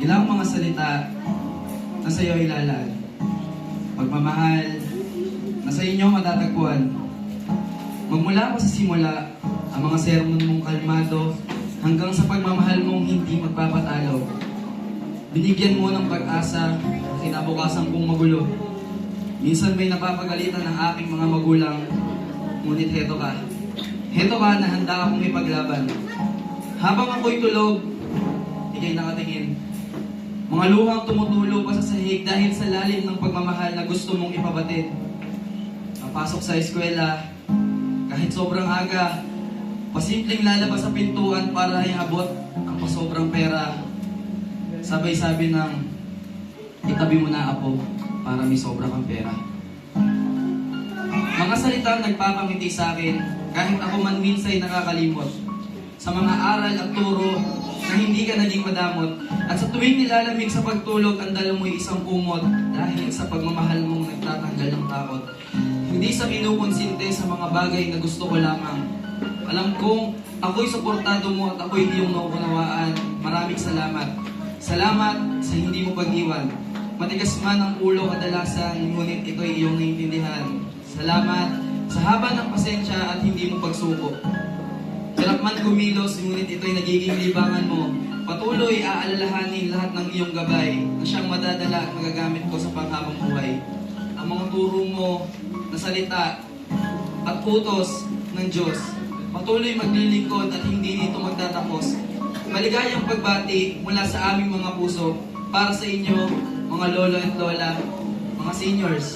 Ilang mga salita na sa iyo ilalaan. Pagmamahal na sa inyo matatagpuan. Magmula pa sa simula, ang mga sermon mong kalmado hanggang sa pagmamahal mong hindi magpapatalo. Binigyan mo ng pag-asa ang kinabukasan kong magulo. Minsan may napapagalitan ng aking mga magulang, ngunit heto ka. Heto ka na handa akong ipaglaban. Habang ako'y tulog, ika'y nakatingin. Mga luhang tumutulo pa sa sahig dahil sa lalim ng pagmamahal na gusto mong ipabatid. Papasok sa eskwela, kahit sobrang aga, pasimpleng lalabas sa pintuan para iabot ang pasobrang pera. Sabay sabi ng, itabi mo na apo para may sobra kang pera. Mga salitang nagpapangiti sa akin, kahit ako man minsay nakakalimot. Sa mga aral at turo na hindi ka naging madamot, at sa tuwing nilalamig sa pagtulog, ang dala mo'y isang kumot dahil sa pagmamahal mong nagtatanggal ng takot. Hindi sa kinukonsinte sa mga bagay na gusto ko lamang. Alam kong ako'y suportado mo at ako'y iyong nauunawaan. Maraming salamat. Salamat sa hindi mo pag-iwan. Matigas man ang ulo kadalasan, ngunit ito'y iyong naiintindihan. Salamat sa haba ng pasensya at hindi mo pagsuko. Hirap man kumilos, ngunit ito'y nagiging libangan mo. Patuloy aalalahanin lahat ng iyong gabay na siyang madadala at magagamit ko sa panghabang buhay. Ang mga turo mo na salita at utos ng Diyos, patuloy maglilingkod at hindi dito magtatapos. Maligayang pagbati mula sa aming mga puso para sa inyo, mga lolo at lola, mga seniors.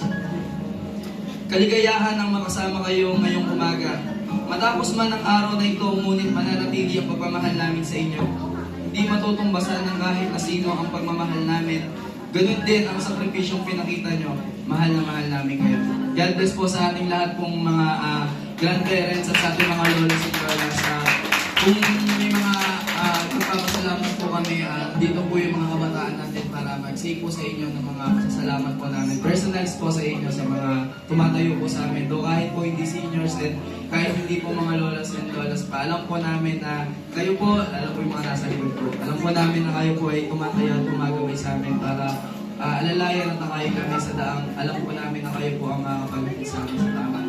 Kaligayahan ang makasama kayo ngayong umaga. Matapos man ang araw na ito, ngunit mananatili ang pagmamahal namin sa inyo. Hindi matutumbasan ng kahit na sino ang pagmamahal namin. Ganun din ang sakripisyong pinakita nyo. Mahal na mahal namin kayo. God bless po sa ating lahat pong mga grandparents at sa ating mga lolas at lolas. Kung may mga nagpapasalamat po kami, dito po yung mga kabataan natin para mag-say po sa inyo ng mga pasasalamat po namin. Personals po sa inyo sa mga tumatayo po sa amin. Do kahit po hindi seniors and kahit hindi po mga lolas and lolas pa, alam po namin na kayo po, alam po yung mga nasa likod po, alam po namin na kayo po ay tumatayo at tumagaway sa amin para alalayan at nakayo kami sa daang. Alam po namin na kayo po ang makakapagpapit sa amin sa tama.